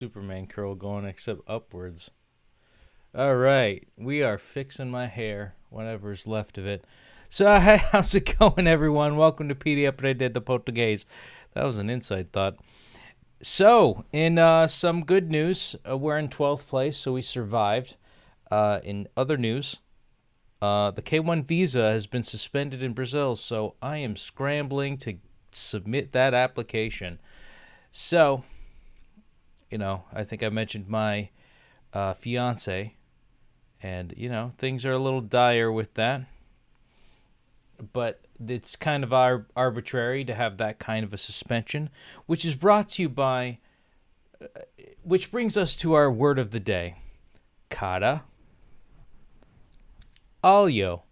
Superman curl going except upwards. All right, we are fixing my hair, whatever's left of it. So, how's it going, everyone? Welcome to Petey Aprendendo Português. That was an inside thought. So, in some good news, we're in 12th place, so we survived. In other news, the K1 visa has been suspended in Brazil, so I am scrambling to submit that application. So, I think I mentioned my fiance, and, things are a little dire with that. But it's kind of arbitrary to have that kind of a suspension, which is brought to you by, which brings us to our word of the day. Cara alho.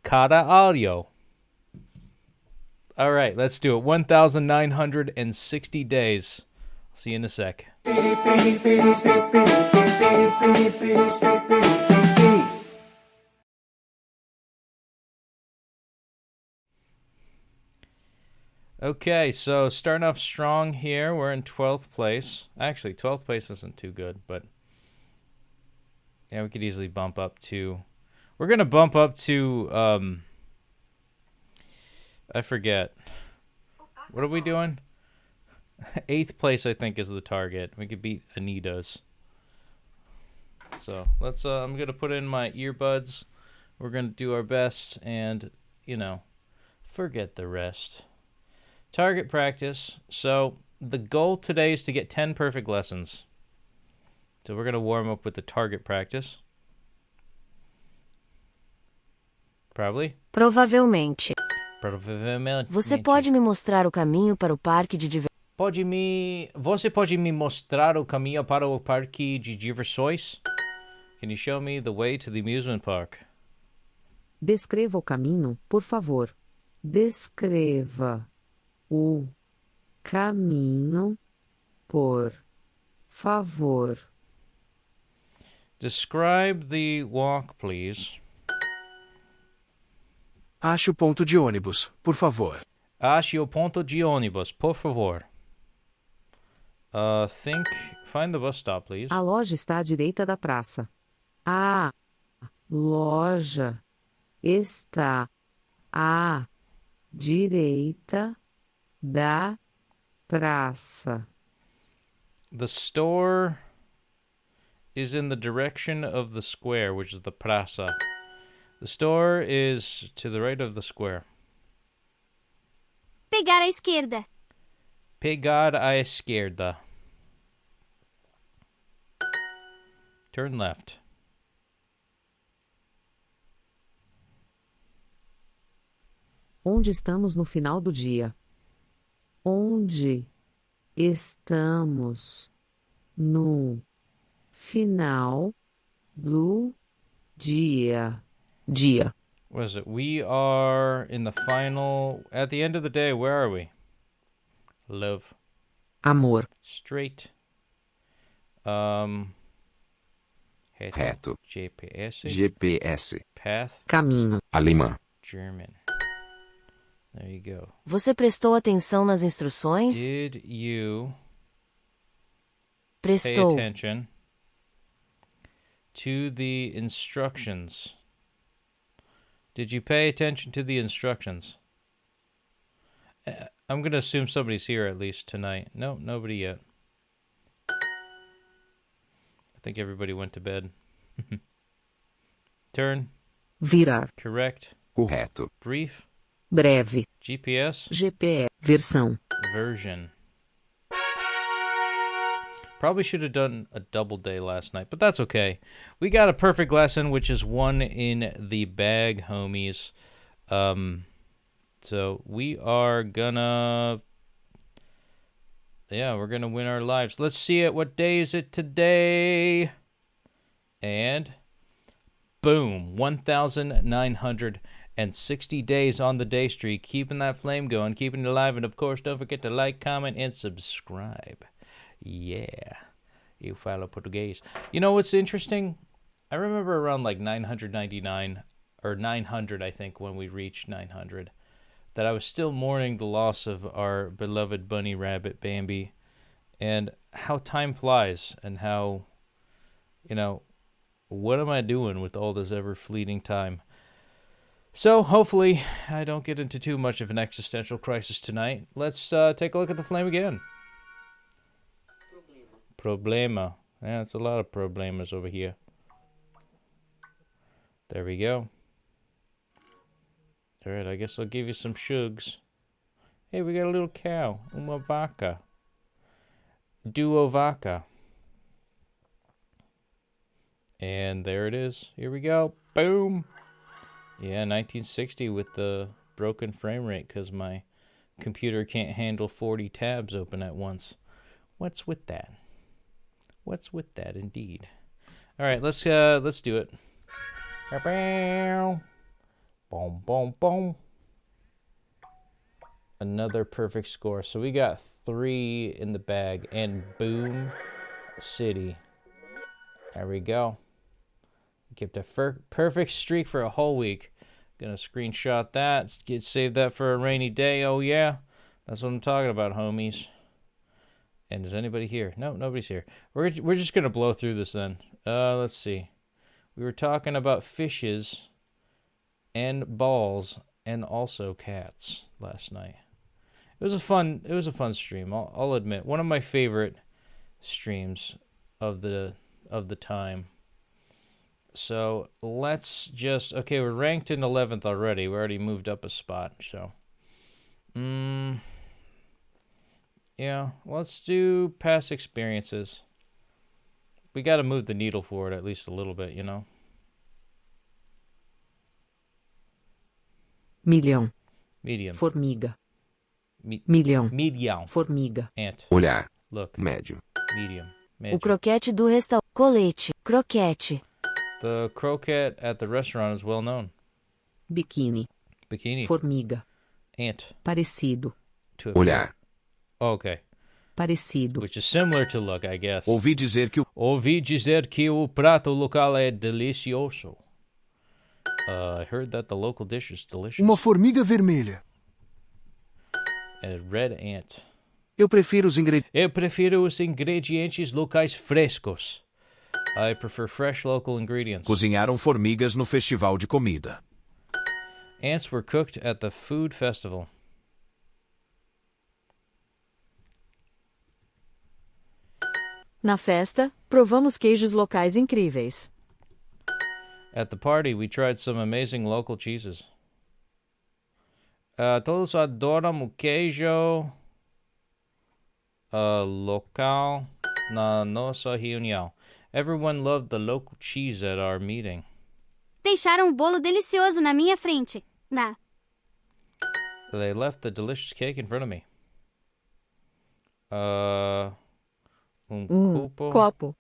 Cara alho. All right, let's do it. 1,960 days. See you in a sec. Okay, so starting off strong here. We're in 12th place. Actually, 12th place isn't too good, but yeah, we could easily bump up to... We're going to bump up to... I forget. What are we doing? 8th place, I think, is the target. We could beat Anita's. So let's. I'm gonna put in my earbuds. We're gonna do our best, and forget the rest. Target practice. So the goal today is to get 10 perfect lessons. So we're gonna warm up with the target practice. Probably. Provavelmente. Provavelmente. Você pode me mostrar o caminho para o parque de diversões? Você pode me mostrar o caminho para o parque de diversões? Can you show me the way to the amusement park? Descreva o caminho, por favor. Descreva o caminho, por favor. Describe the walk, please. Ache o ponto de ônibus, por favor. Ache o ponto de ônibus, por favor. Find the bus stop, please. A loja está à direita da praça. A loja está à direita da praça. The store is in the direction of the square, which is the praça. The store is to the right of the square. Pegar à esquerda. Pegar à esquerda. Turn left. Onde estamos no final do dia? Onde estamos no final do dia? Dia. What is it? We are in the final... At the end of the day, where are we? Love. Amor. Straight. Reto. GPS. GPS. Path. Caminho. Alemã. German. There you go. Você prestou atenção nas instruções? Did you pay Prestou. attention to the instructions? Did you pay attention to the instructions? I'm going to assume somebody's here at least tonight. No, nobody yet. I think everybody went to bed. Turn. Virar. Correct. Correto. Brief. Breve. GPS. GPS. Versão. Version. Probably should have done a double day last night, but that's okay. We got a perfect lesson, which is one in the bag, homies. So we are gonna... Yeah, we're gonna win our lives. Let's see it. What day is it today? And... boom. 1,960 days on the day streak. Keeping that flame going, keeping it alive. And, of course, don't forget to like, comment, and subscribe. Yeah. Eu falo português. You know what's interesting? I remember around like 999, or 900, I think, when we reached 900, that I was still mourning the loss of our beloved bunny rabbit, Bambi. and how time flies, and how, you know, what am I doing with all this ever fleeting time? So hopefully I don't get into too much of an existential crisis tonight. Let's take a look at the flame again. Problema. Yeah, it's a lot of problemas over here. There we go. All right, I guess I'll give you some shugs. Hey, we got a little cow. Uma vaca. Duo vaca. And there it is. Here we go. Boom. Yeah, 1960 with the broken frame rate because my computer can't handle 40 tabs open at once. What's with that? What's with that, indeed? All right, let's do it. Boom, boom, boom. Another perfect score. So we got 3 in the bag, and boom, city. There we go. Kept a perfect streak for a whole week. Gonna screenshot that. Save that for a rainy day. Oh yeah, that's what I'm talking about, homies. And is anybody here? No, nobody's here. We're just gonna blow through this then. Let's see. We were talking about fishes and balls and also cats last night. It was a fun stream. I'll admit, one of my favorite streams of the time. So let's just, okay, we're ranked in 11th already. We already moved up a spot, so. Yeah, let's do past experiences. We got to move the needle forward at least a little bit, you know? Milhão. Medium. Formiga. Milhão. Medium. Formiga. Ant. Olhar. Look. Médio. Medium. O Medium. croquete do restaurante. Colete. Croquete. The croquette at the restaurant is well known. Biquíni. Bikini. Formiga. Ant. Parecido. To Olhar. Oh, okay. Parecido. Which is similar to look, I guess. Ouvi dizer que o Ouvi dizer que o prato local é delicioso. I heard that the local dish is delicious. Uma formiga vermelha. And a red ant. eu prefiro os ingredientes. Eu prefiro os ingredientes locais frescos. I prefer fresh local ingredients. Cozinharam formigas no festival de comida. Ants were cooked at the food festival. Na festa, provamos queijos locais incríveis. At the party, we tried some amazing local cheeses. Todos adoram o queijo local na nossa reunião. Everyone loved the local cheese at our meeting. Deixaram um bolo delicioso na minha frente. They left the delicious cake in front of me. Copo.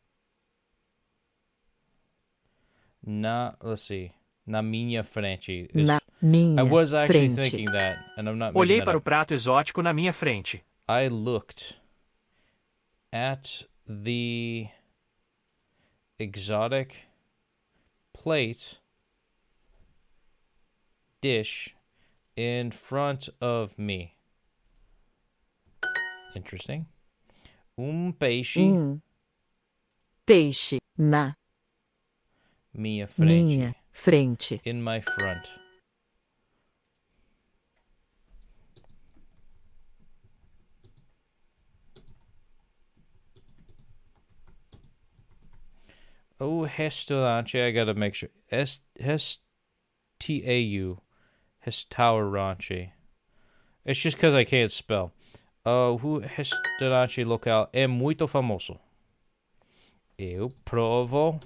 Let's see. Na minha frente. Na minha I was actually frente. thinking that, and I'm not making Olhei that para o up. prato exótico na minha frente. I looked at the exotic plate dish in front of me. Interesting. Peixe Peixe na minha frente. minha frente. In my front. Oh, restaurante. I gotta make sure. S-T-A-U. Restaurante. It's just because I can't spell. O restaurante local é muito famoso. Eu provo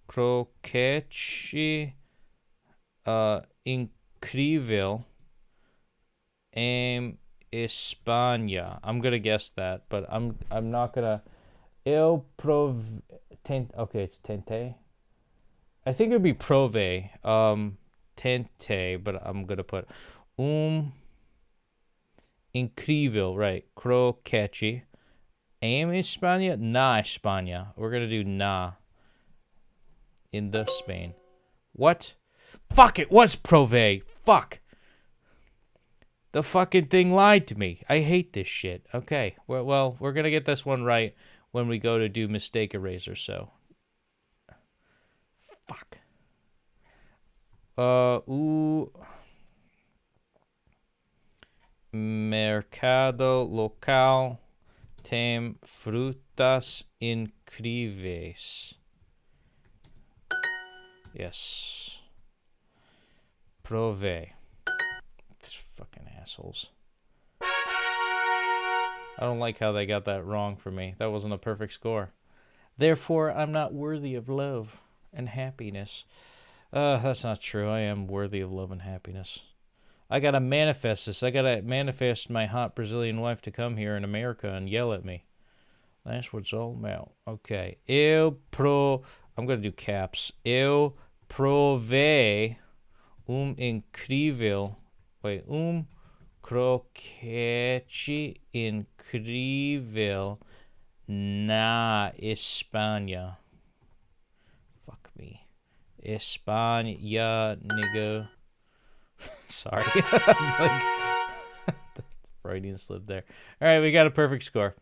croquete incrível em Espanha. I'm gonna guess that, but I'm not gonna. Eu okay, it's tente. I think it would be prove. Tente, but I'm gonna put incrível, right? Croquete. Em España? Na España. We're gonna do na. In the Spain. What? Fuck, it was prove. Fuck. The fucking thing lied to me. I hate this shit. Okay. Well, we're going to get this one right when we go to do mistake eraser, so. Fuck. Mercado local tem frutas incríveis. Yes. Prove. Fucking assholes. I don't like how they got that wrong for me. That wasn't a perfect score. Therefore, I'm not worthy of love and happiness. That's not true. I am worthy of love and happiness. I gotta manifest this. I gotta manifest my hot Brazilian wife to come here in America and yell at me. That's what it's all about. Okay. I'm gonna do caps. Eu provei incrível. Wait. Croquete incrível na Espanha. Fuck me. Espanha, nigga. Sorry. I'm like, Freudian slip there. All right, we got a perfect score.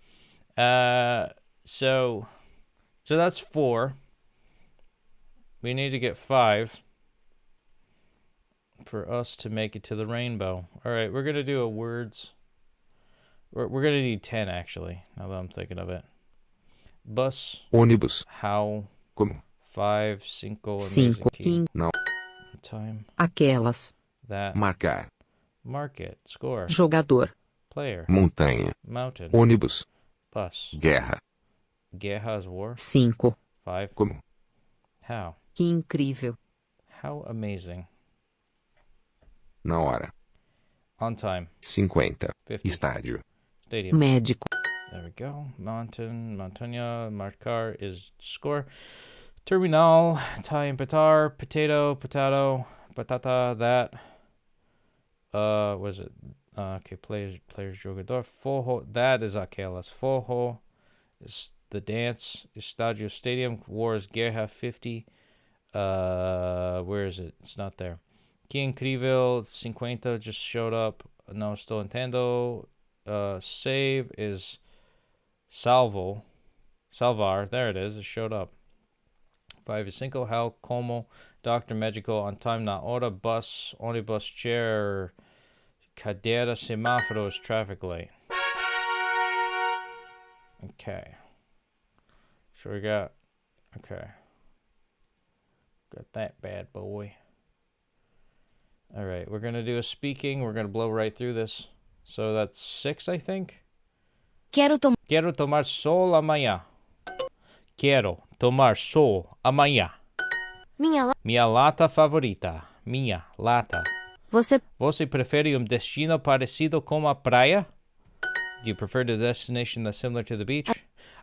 So that's 4. We need to get 5 for us to make it to the rainbow. All right, we're gonna do a words. We're gonna need 10 actually. Now that I'm thinking of it. Bus. Ônibus. How. Como. 5, 5, Cinco. Não. Time. Aquelas. That. Marcar. Market. Score. Jogador. Player. Montanha. Mountain. Ônibus. Bus. Guerra. Guerra is war. 5. 5. Como. How. Que incrível. How amazing. Na hora. On time. 50. 50. Estádio. Stadium. Médico. There we go. Montanha. Marcar is score. Terminal. Tie empatar. Potato. Batata. That. Was it? Okay. Players. Jogador. Forro. That is aquelas. Forro is the dance. Estadio. Stadium. War is guerra. 50. Where is it? It's not there. Que incrível. 50 just showed up. No, still entendo. Save is salvo. Salvar. There it is. It showed up. 5 is cinco. How. Como. Doctor. Magical. On time. Na hora. Bus. Onibus. Chair. Cadeira. Semáforo is traffic light. Okay. So we got. Okay. Got that bad boy. All right, we're going to do a speaking. We're going to blow right through this. So that's 6, I think. Quero tomar sol amanhã. Quero tomar sol amanhã. Minha lata favorita. Minha lata. Você prefere destino parecido com a praia? Do you prefer the destination that's similar to the beach?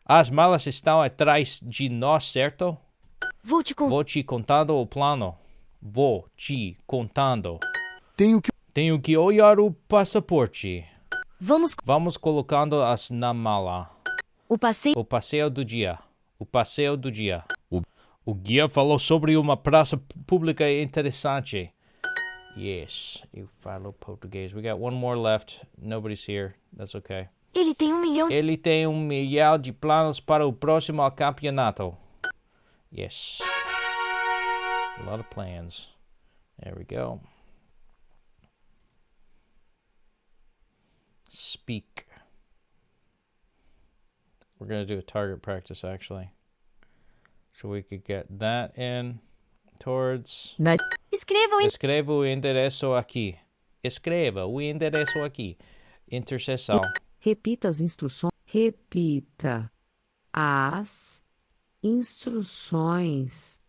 As malas estão atrás de nós, certo? Vou te contando o plano. Vou te contando. Tenho que olhar o passaporte. Vamos colocando as na mala. O passeio do dia. O guia falou sobre uma praça pública interessante. Yes, you follow português. We got one more left. Nobody's here. That's okay. Ele tem 1 milhão de planos para o próximo campeonato. Yes. A lot of plans. There we go. Speak. We're going to do a target practice, actually. So we could get that in towards... Escreva o endereço aqui. Interseção. Repita as instruções. Repita as instruções.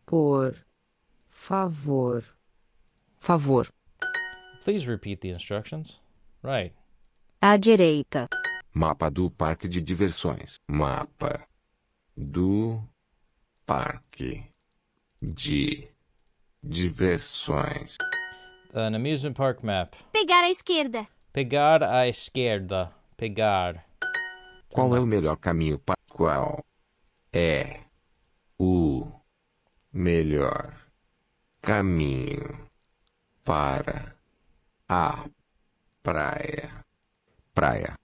Por favor. Please repeat the instructions. Right. à direita. Mapa do parque de diversões. Mapa do parque de diversões. An amusement park map. Pegar à esquerda. Pegar à esquerda. Pegar. Qual é o melhor caminho para... Qual é o melhor caminho para a praia, praia.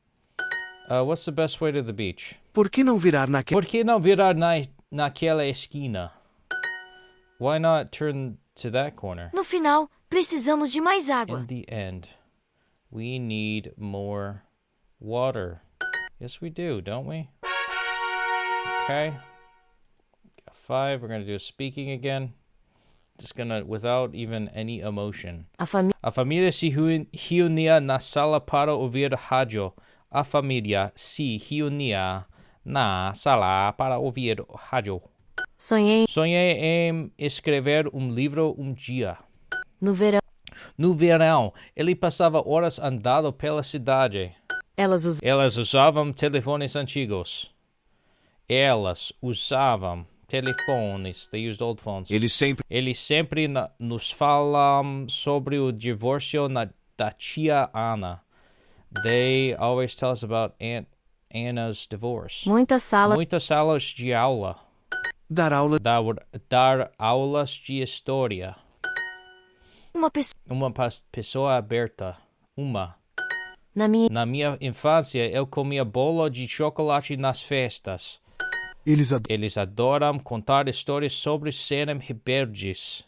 What's the best way to the beach? Por que não virar naquela... Por que não virar naquela esquina? Why not turn to that corner? No final, precisamos de mais água. In the end, we need more water. Yes, we do, don't we? Okay. Got 5. We're going to do speaking again. Just going to, without even any emotion. A família A família se reunia na sala para ouvir rádio. A família se reunia na sala para ouvir rádio. sonhei Sonhei em escrever livro dia. no verão. No verão, ele passava horas andando pela cidade. Elas Elas usavam telefones antigos. Elas usavam telefones. They used old phones. Eles sempre nos falam sobre o divórcio da tia Ana. They always tell us about Aunt Anna's divorce. Muitas salas Muitas salas de aula. Dar aula... Dar aulas de história. uma pessoa Uma pessoa aberta. Uma. na minha Na minha infância, eu comia bolo de chocolate nas festas. Eles adoram contar histórias sobre serem rebeldes.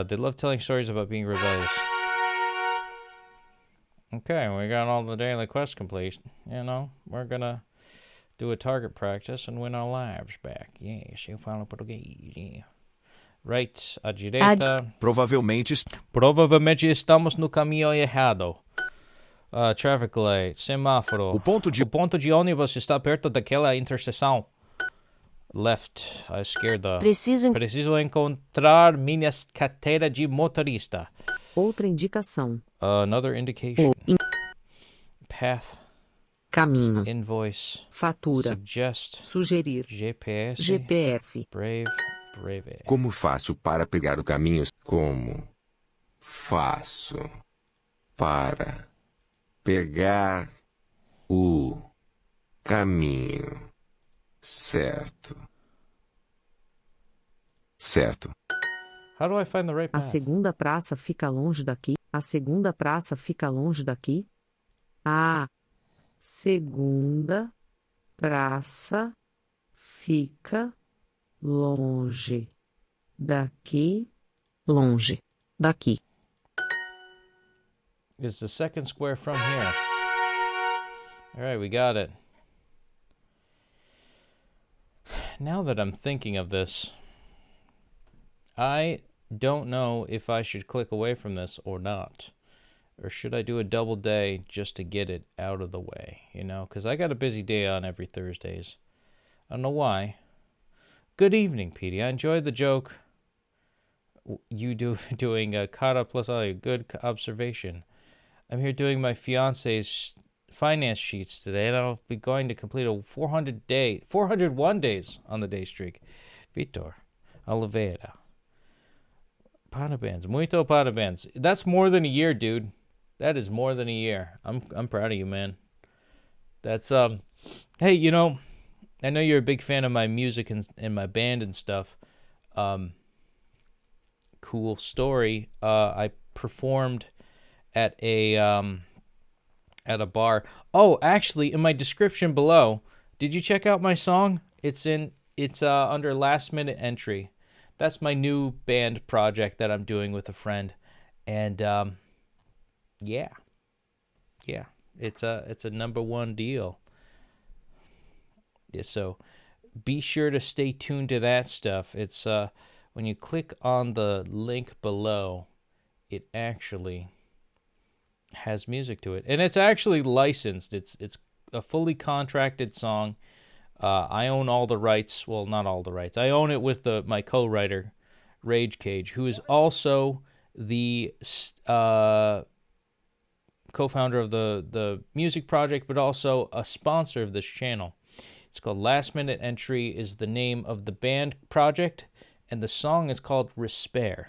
They love telling stories about being rebellious. Okay, we got all the daily quests complete. You know, we're gonna do a target practice and win our lives back. Yes, eu falo português. Yeah. Right, à direita. Provavelmente estamos no caminho errado. Traffic light, semáforo. O ponto de ônibus está perto daquela interseção. Left, à esquerda. Preciso encontrar minha carteira de motorista. Outra indicação. Another indication. Path. Caminho. Invoice. Fatura. Suggest. Sugerir. GPS. Brave. Como faço para pegar o caminho? Como faço para pegar o caminho certo? Certo. How do I find the right A path? segunda praça fica longe daqui. A segunda praça fica longe daqui. A segunda praça fica longe daqui. Longe daqui. Is the second square from here? All right, we got it. Now that I'm thinking of this, I don't know if I should click away from this or not. Or should I do a double day just to get it out of the way, you know? Because I got a busy day on every Thursdays. I don't know why. Good evening, Petey. I enjoyed the joke. You doing a kara plus a good observation. I'm here doing my fiance's finance sheets today, and I'll be going to complete a 401 days on the day streak. Vitor Oliveira. Parabéns. Muito parabéns. That's more than a year, dude. That is more than a year. I'm proud of you, man. That's hey, you know, I know you're a big fan of my music and my band and stuff. Cool story. I performed at a bar. Oh, actually, in my description below, did you check out my song? It's under last minute entry. That's my new band project that I'm doing with a friend, and yeah, it's a #1 deal. Yeah, so be sure to stay tuned to that stuff. It's when you click on the link below, it actually has music to it, and it's actually licensed. It's a fully contracted song. I own all the rights. Well, not all the rights. I own it with my co-writer, Rage Cage, who is also the co-founder of the music project, but also a sponsor of this channel. It's called Last Minute Entry is the name of the band project, and the song is called Respair,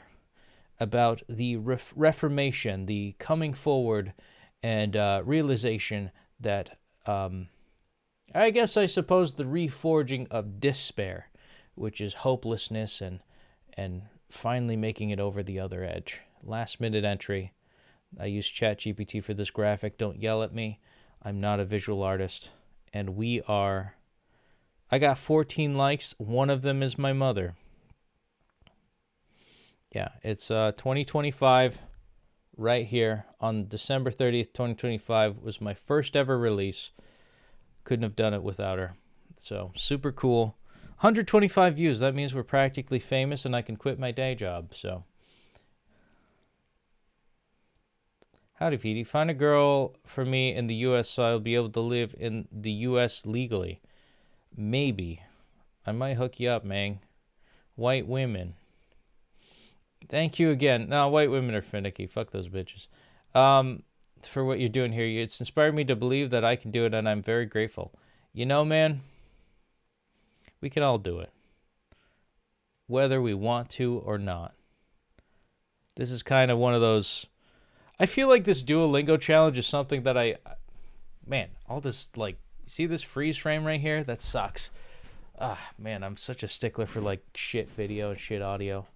about the reformation, the coming forward, and realization that, I suppose the reforging of despair, which is hopelessness and finally making it over the other edge. Last Minute Entry, I use ChatGPT for this graphic. Don't yell at me. I'm not a visual artist. And we are... I got 14 likes. One of them is my mother. Yeah, it's 2025 right here on December 30th, 2025 was my first ever release. Couldn't have done it without her. So, super cool. 125 views. That means we're practically famous and I can quit my day job. So, howdy, Petey. Find a girl for me in the U.S. so I'll be able to live in the U.S. legally. Maybe. I might hook you up, man. White women. Thank you again. No, white women are finicky. Fuck those bitches. For what you're doing here. It's inspired me to believe that I can do it, and I'm very grateful. You know, man, we can all do it. Whether we want to or not. This is kind of one of those... I feel like this Duolingo challenge is something that man, all this, like... See this freeze frame right here? That sucks. Man, I'm such a stickler for, like, shit video and shit audio.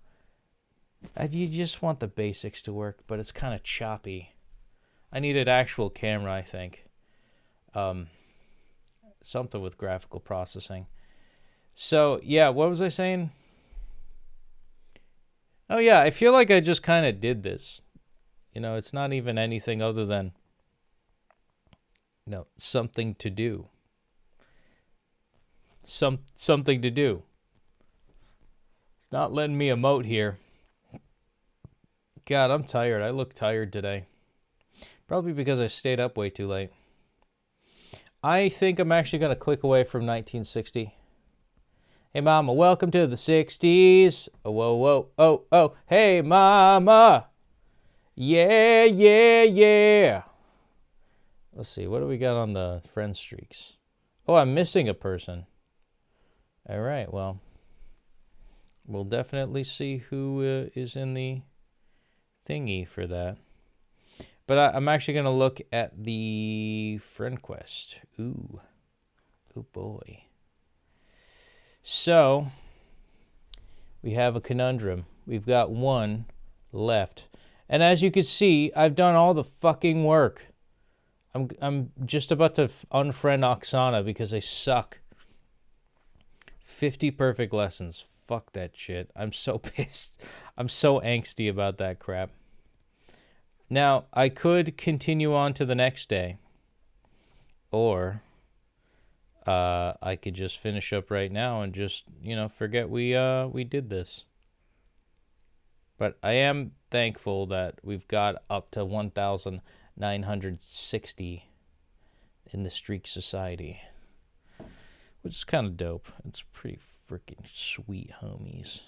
You just want the basics to work, but it's kind of choppy. I need an actual camera, I think. Something with graphical processing. So, yeah, what was I saying? Oh, yeah, I feel like I just kind of did this. You know, it's not even anything other than, something to do. Something to do. It's not letting me emote here. God, I'm tired. I look tired today. Probably because I stayed up way too late. I think I'm actually going to click away from 1960. Hey, Mama, welcome to the 60s. Oh, whoa, whoa, oh. Hey, Mama. Yeah, yeah, yeah. Let's see. What do we got on the friend streaks? Oh, I'm missing a person. All right, well. We'll definitely see who is in the thingy for that. But I'm actually going to look at the friend quest. Ooh. Oh, boy. So, we have a conundrum. We've got one left. And as you can see, I've done all the fucking work. I'm just about to unfriend Oksana because they suck. 50 perfect lessons. Fuck that shit. I'm so pissed. I'm so angsty about that crap. Now, I could continue on to the next day. Or I could just finish up right now and just, forget we did this. But I am thankful that we've got up to 1,960 in the Streak Society. Which is kind of dope. It's pretty freaking sweet, homies.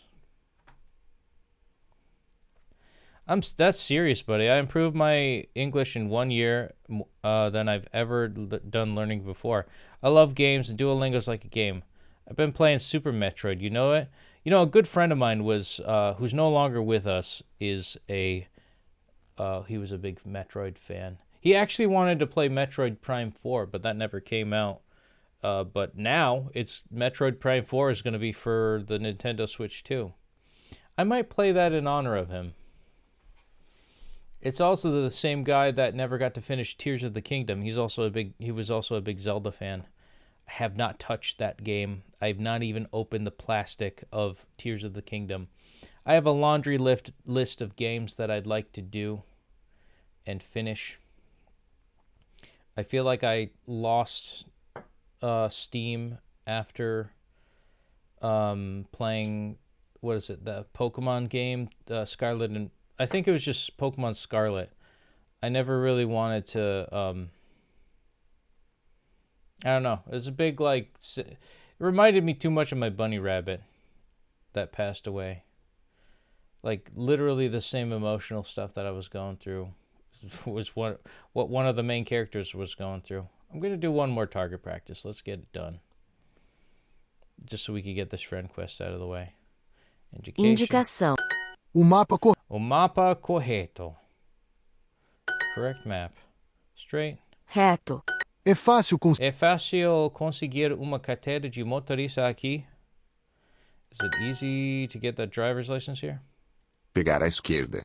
That's serious, buddy. I improved my English in 1 year than I've ever done learning before. I love games, and Duolingo's like a game. I've been playing Super Metroid. You know it? A good friend of mine was, who's no longer with us, he was a big Metroid fan. He actually wanted to play Metroid Prime 4, but that never came out. But now, Metroid Prime 4 is going to be for the Nintendo Switch too. I might play that in honor of him. It's also the same guy that never got to finish Tears of the Kingdom. He was also a big Zelda fan. I have not touched that game. I've not even opened the plastic of Tears of the Kingdom. I have a laundry list of games that I'd like to do and finish. I feel like I lost Steam after playing, the Pokemon game, Scarlet and... I think it was just Pokemon Scarlet. I never really wanted to, I don't know. It was a big, it reminded me too much of my bunny rabbit that passed away. Like, literally the same emotional stuff that I was going through was what one of the main characters was going through. I'm going to do one more target practice. Let's get it done. Just so we can get this friend quest out of the way. Education. Indicação. O mapa correto. Correct map. Straight. Reto. É fácil conseguir uma carteira de motorista aqui. Is it easy to get that driver's license here? Pegar à esquerda.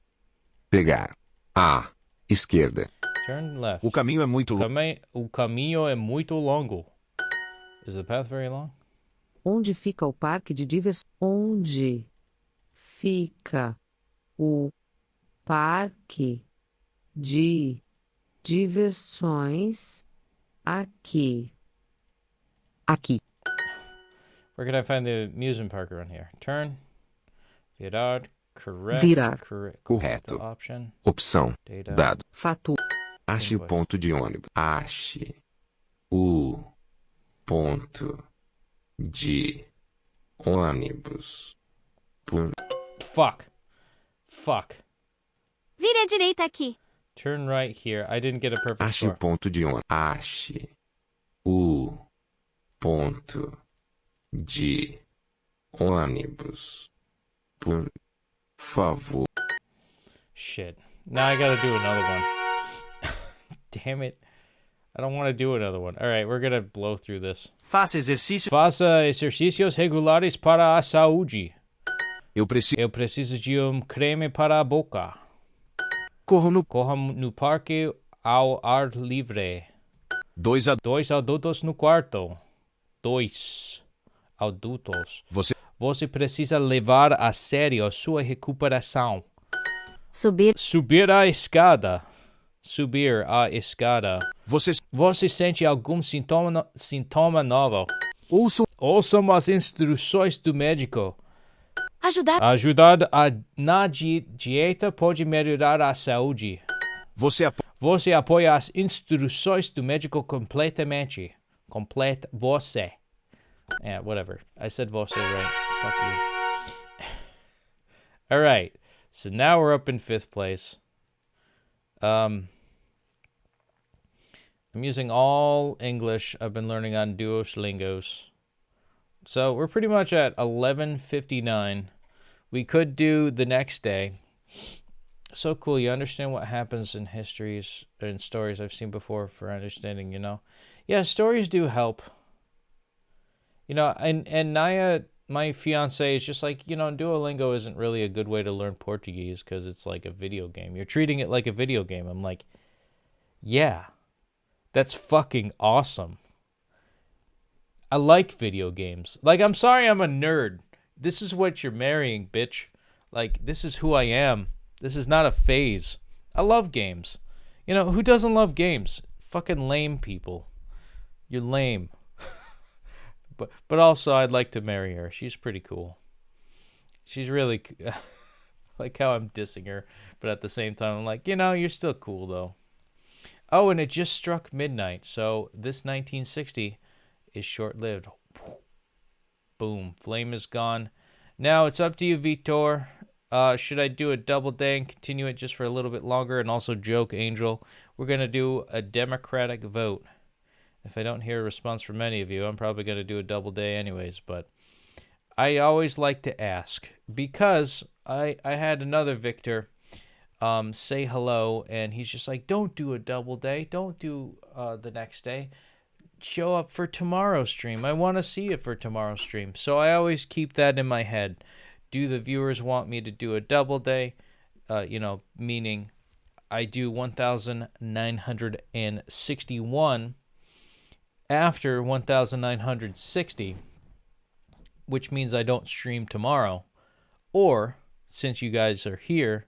Pegar à esquerda. Turn left. O caminho é muito longo. O caminho é muito longo. Is the path very long? Onde fica o parque de diversões? Onde fica o parque de diversões? Aqui. Aqui. Where can I find the amusement park around here? Turn. Virar. Correct. Virar. Correto. Option. Opção. Data. Dado. Fato. Ache o Invoice. ponto de ônibus. Ache o ponto de ônibus. Fuck. Fuck. Vire à direita aqui. Turn right here. I didn't get a perfect Ache o score. ponto de ônibus. Ache o ponto de ônibus. Por favor. Shit. Now I gotta do another one. Damn it. I don't want to do another one. All right, we're gonna blow through this. Faça exercício. Faça exercícios regulares para a saúde. Eu preciso. Eu preciso de creme para a boca. Corra No parque ao ar livre. 2 Adultos no quarto. 2 adultos. Você precisa levar a sério a sua recuperação. Subir. Subir a escada. Você sente algum sintoma novo? Ouçam as instruções do médico. Ajudar. Na dieta pode melhorar a saúde. Você Você apoia as instruções do médico completamente. Você. Yeah, whatever. I said você right. Fuck you. All right. So now we're up in 5th place. I'm using all English I've been learning on Duolingos. So we're pretty much at 11:59. We could do the next day. So cool. You understand what happens in histories and stories I've seen before for understanding, you know? Yeah, stories do help. You know, and Naya, my fiance, is just like, you know, Duolingo isn't really a good way to learn Portuguese because it's like a video game. You're treating it like a video game. I'm like, yeah, that's fucking awesome. I like video games. Like, I'm sorry I'm a nerd. This is what you're marrying, bitch. Like, this is who I am. This is not a phase. I love games. You know, who doesn't love games? Fucking lame people. You're lame. But also, I'd like to marry her. She's pretty cool. She's really... like how I'm dissing her. But at the same time, I'm like, you know, you're still cool, though. Oh, and it just struck midnight. So this 1960 is short-lived. Boom. Flame is gone. Now, it's up to you, Vitor. Should I do a double day and continue it just for a little bit longer? And also joke, Angel. We're going to do a democratic vote. If I don't hear a response from any of you, I'm probably going to do a double day anyways. But I always like to ask. Because I had another Victor say hello. And he's just like, don't do a double day. Don't do the next day. Show up for tomorrow's stream. I want to see it for tomorrow's stream. So I always keep that in my head. Do the viewers want me to do a double day? You know, meaning I do 1,961 after 1,960, which means I don't stream tomorrow. Or, since you guys are here,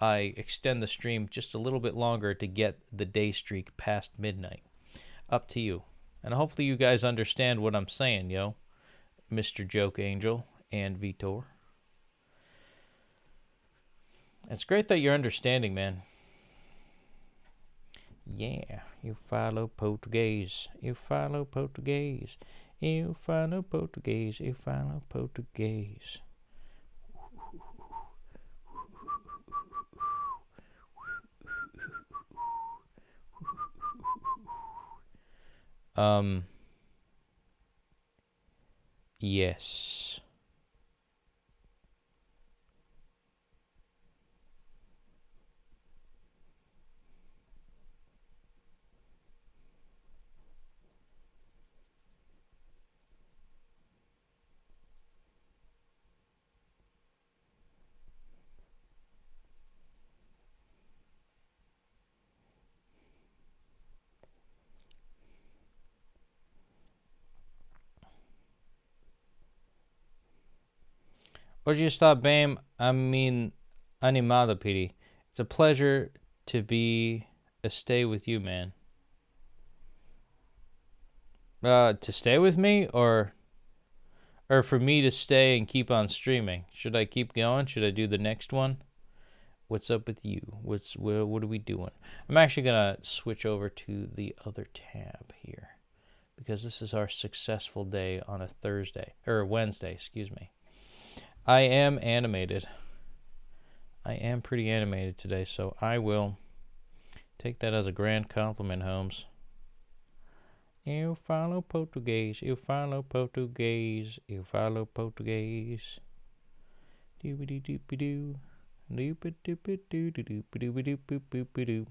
I extend the stream just a little bit longer to get the day streak past midnight. Up to you. And hopefully you guys understand what I'm saying, yo. Mr. Joke Angel and Vitor. It's great that you're understanding, man. Yeah, you follow Português. You follow Português. You follow Português. You follow Português. Yes. Hoje está bem, animado, Petey. It's a pleasure to stay with you, man. To stay with me, or for me to stay and keep on streaming? Should I keep going? Should I do the next one? What's up with you? What are we doing? I'm actually gonna switch over to the other tab here because this is our successful day on a Thursday or Wednesday, excuse me. I am animated. I am pretty animated today, so I will take that as a grand compliment, Holmes. Eu falo português, eu falo português, eu falo português. Doo-ba-doo-doo-ba-doo. Doo-ba-doo-ba-doo-doo-doo-ba-doo-ba-doo-ba-doo.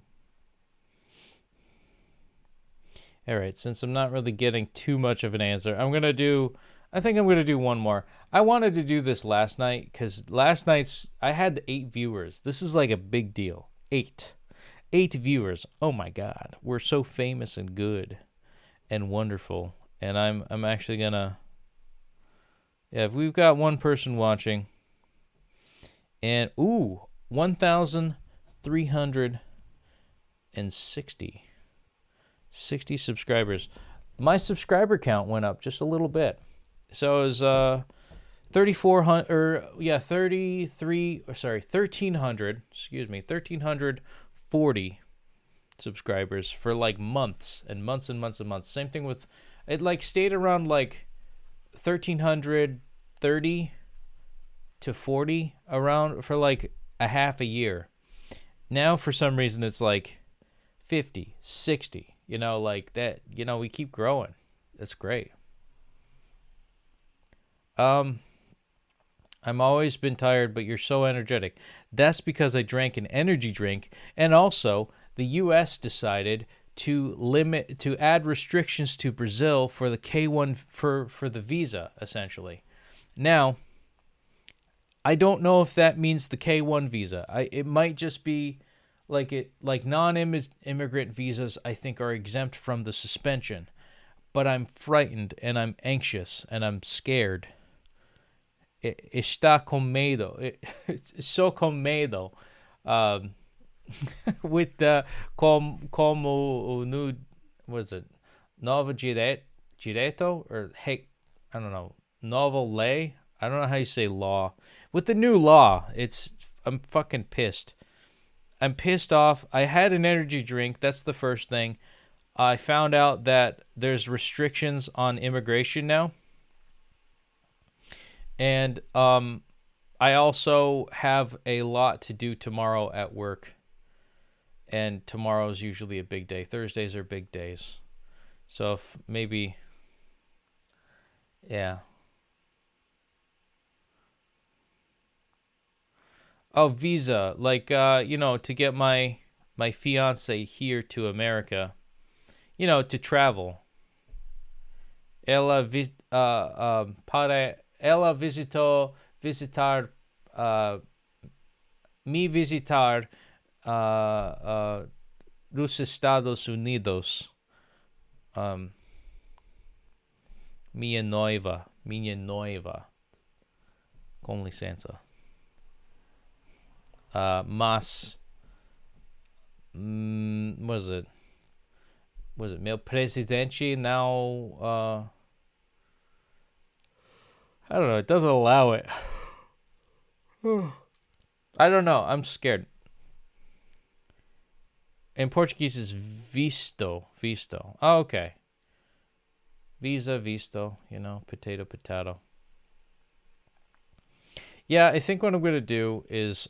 All right, since I'm not really getting too much of an answer, I think I'm going to do one more. I wanted to do this last night because last night's, I had 8 viewers. This is like a big deal. 8 viewers. Oh my God. We're so famous and good and wonderful. And I'm actually going to, if we've got one person watching and, 1,360 subscribers. My subscriber count went up just a little bit. So it was 1,340 subscribers for like months and months and months and months. Same thing with, it like stayed around like 1,330 to 40 around for like a half a year. Now for some reason it's like 50, 60, like that, we keep growing. That's great. I'm always been tired, but you're so energetic. That's because I drank an energy drink, and also the U.S. decided to add restrictions to Brazil for the K1 for the visa, essentially. Now, I don't know if that means the K1 visa. It might just be like non-immigrant visas. I think are exempt from the suspension, but I'm frightened and I'm anxious and I'm scared. Está com medo. So com medo. With the como new, what is it? Novo direito or hey, I don't know. Novo lei. I don't know how you say law. With the new law, I'm fucking pissed. I'm pissed off. I had an energy drink. That's the first thing. I found out that there's restrictions on immigration now. And I also have a lot to do tomorrow at work. And tomorrow's usually a big day. Thursdays are big days. So if maybe, yeah. Oh, visa. Like, to get my fiance here to America. To travel. Ela visitar me visitar dos Estados Unidos. Minha noiva, com licença. Mas was it meu presidente now I don't know. It doesn't allow it. I don't know. I'm scared. In Portuguese, is visto. Oh, okay. Visa, visto. Potato. Yeah, I think what I'm going to do is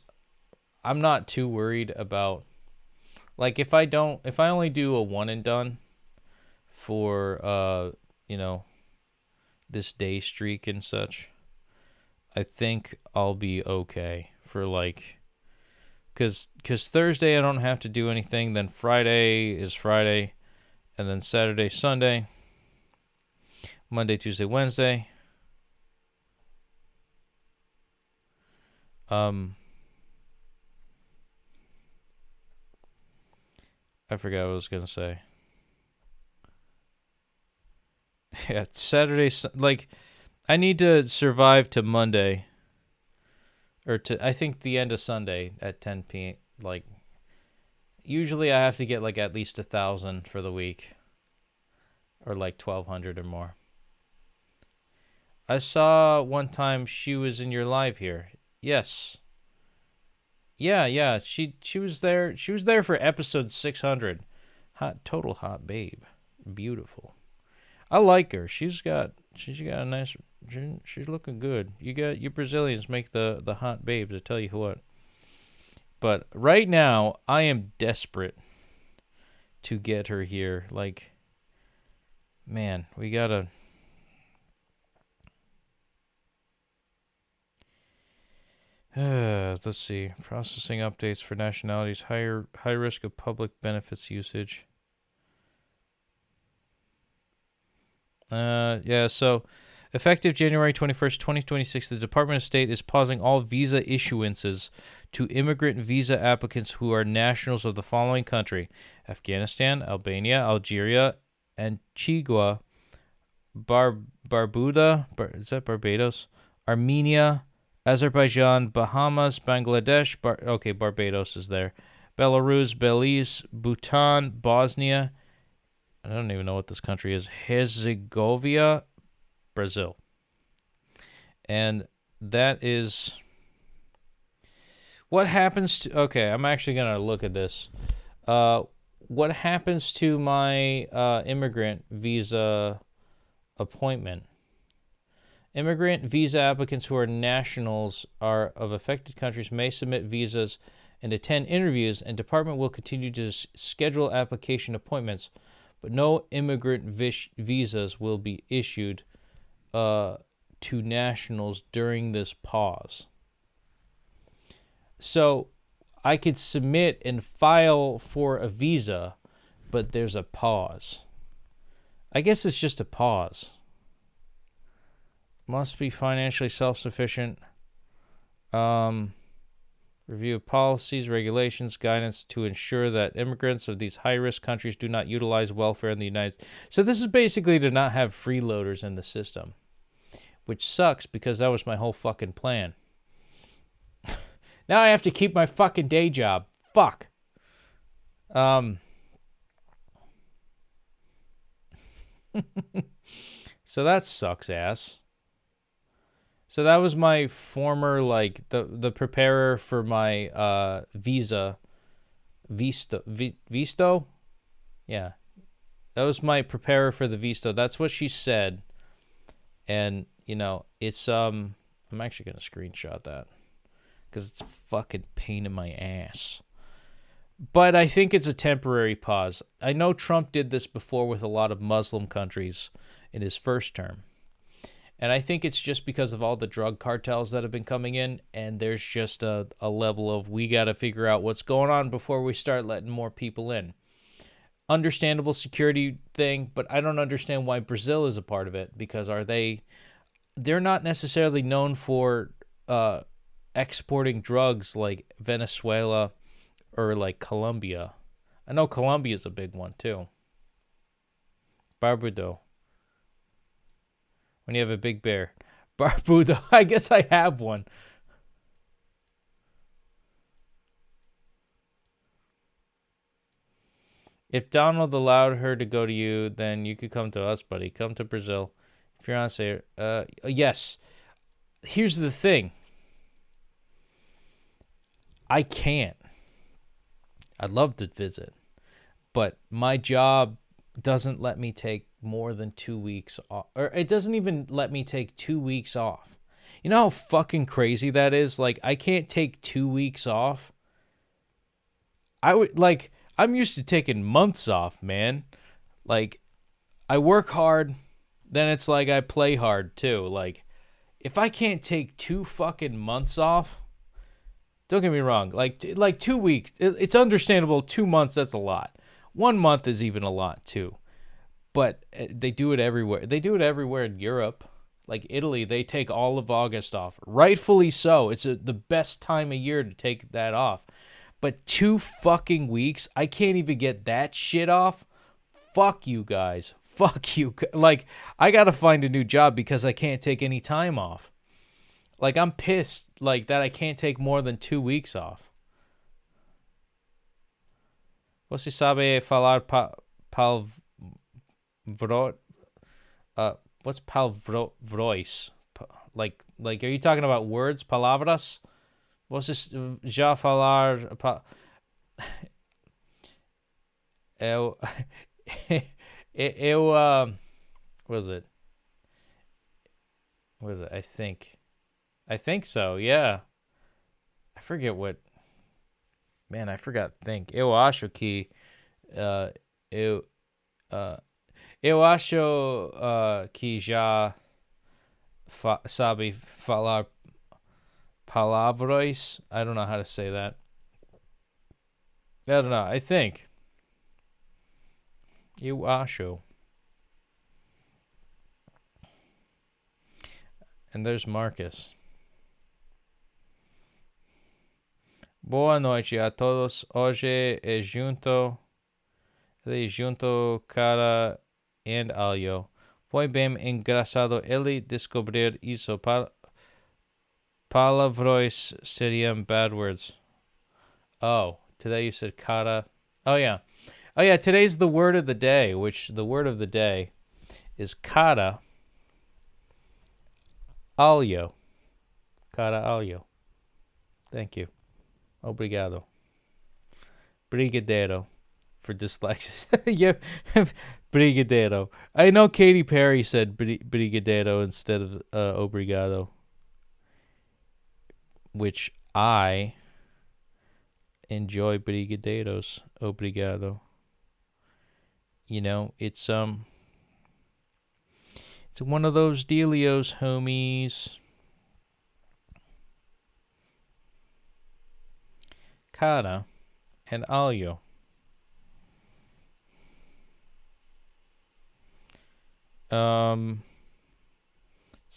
I'm not too worried about, like, if I only do a one and done for, this day streak and such, I think I'll be okay for like, cause Thursday I don't have to do anything, then Friday is Friday, and then Saturday, Sunday, Monday, Tuesday, Wednesday. I forgot what I was gonna say. Yeah, Saturday, like, I need to survive to Monday. I think the end of Sunday at 10 p.m. Like, usually I have to get like at least 1,000 for the week, or like 1,200 or more. I saw one time she was in your live here. Yes. Yeah. She was there. She was there for episode 600. Total hot babe. Beautiful. I like her. She's got a nice. She's looking good. You Brazilians make the hot babes. I tell you what. But right now, I am desperate to get her here. Like, man, we gotta. Let's see. Processing updates for nationalities. High risk of public benefits usage. So effective January 21st, 2026, the Department of State is pausing all visa issuances to immigrant visa applicants who are nationals of the following country: Afghanistan, Albania, Algeria, Antigua, Barbuda, is that Barbados? Armenia, Azerbaijan, Bahamas, Bangladesh, Barbados is there, Belarus, Belize, Bhutan, Bosnia, I don't even know what this country is, Herzegovina, Brazil. And that is what happens to, okay, I'm actually going to look at this. What happens to my immigrant visa appointment? Immigrant visa applicants who are nationals of affected countries may submit visas and attend interviews, and department will continue to schedule application appointments, but no immigrant visas will be issued to nationals during this pause. So I could submit and file for a visa, but there's a pause. I guess it's just a pause. Must be financially self-sufficient. Review policies, regulations, guidance to ensure that immigrants of these high-risk countries do not utilize welfare in the United States. So this is basically to not have freeloaders in the system, which sucks because that was my whole fucking plan. Now I have to keep my fucking day job. Fuck. So that sucks ass. So that was my former, like, the preparer for my visa. Visto? Yeah. That was my preparer for the Visto. That's what she said. And, you know, it's, I'm actually going to screenshot that, because it's a fucking pain in my ass. But I think it's a temporary pause. I know Trump did this before with a lot of Muslim countries in his first term. And I think it's just because of all the drug cartels that have been coming in, and there's just a level of, we got to figure out what's going on before we start letting more people in. Understandable security thing, but I don't understand why Brazil is a part of it, because they're not necessarily known for exporting drugs like Venezuela or like Colombia. I know Colombia is a big one too. Barbudo. When you have a big bear. Barbudo. I guess I have one. If Donald allowed her to go to you, then you could come to us, buddy. Come to Brazil. If you're on say, yes. Here's the thing. I can't. I'd love to visit, but my job doesn't let me take more than 2 weeks off, or it doesn't even let me take 2 weeks off. You know how fucking crazy that is? Like, I can't take 2 weeks off. I'm used to taking months off, man. Like, I work hard, then it's like I play hard too. Like, if I can't take 2 fucking months off, don't get me wrong, like 2 weeks, it's understandable. 2 months, that's a lot. 1 month is even a lot too. But they do it everywhere. They do it everywhere in Europe. Like Italy, they take all of August off. Rightfully so. It's the best time of year to take that off. But 2 fucking weeks, I can't even get that shit off. Fuck you guys. Fuck you. Like, I gotta find a new job because I can't take any time off. Like, I'm pissed, like, that I can't take more than 2 weeks off. Você sabe falar what's palvrois? Like, are you talking about words, palavras? Você já falar eu what is it? What is it? I think so, yeah. I forget what. Man, I forgot think. Eu acho que eu acho que já sabe falar palavras. I don't know how to say that. I don't know. I think. Eu acho. And there's Marcus. Boa noite a todos. Hoje é junto cara and alho. Foi bem engraçado ele descobrir isso. Palavras seriam bad words. Oh, today you said cara. Oh yeah. Today's the word of the day, which the word of the day is cara alho. Cara alho. Thank you. Obrigado. Brigadeiro for dyslexia. Yeah, brigadeiro. I know Katy Perry said brigadeiro instead of obrigado, which I enjoy brigadeiros. Obrigado. You know, it's one of those dealios, homies. Cara and alho. So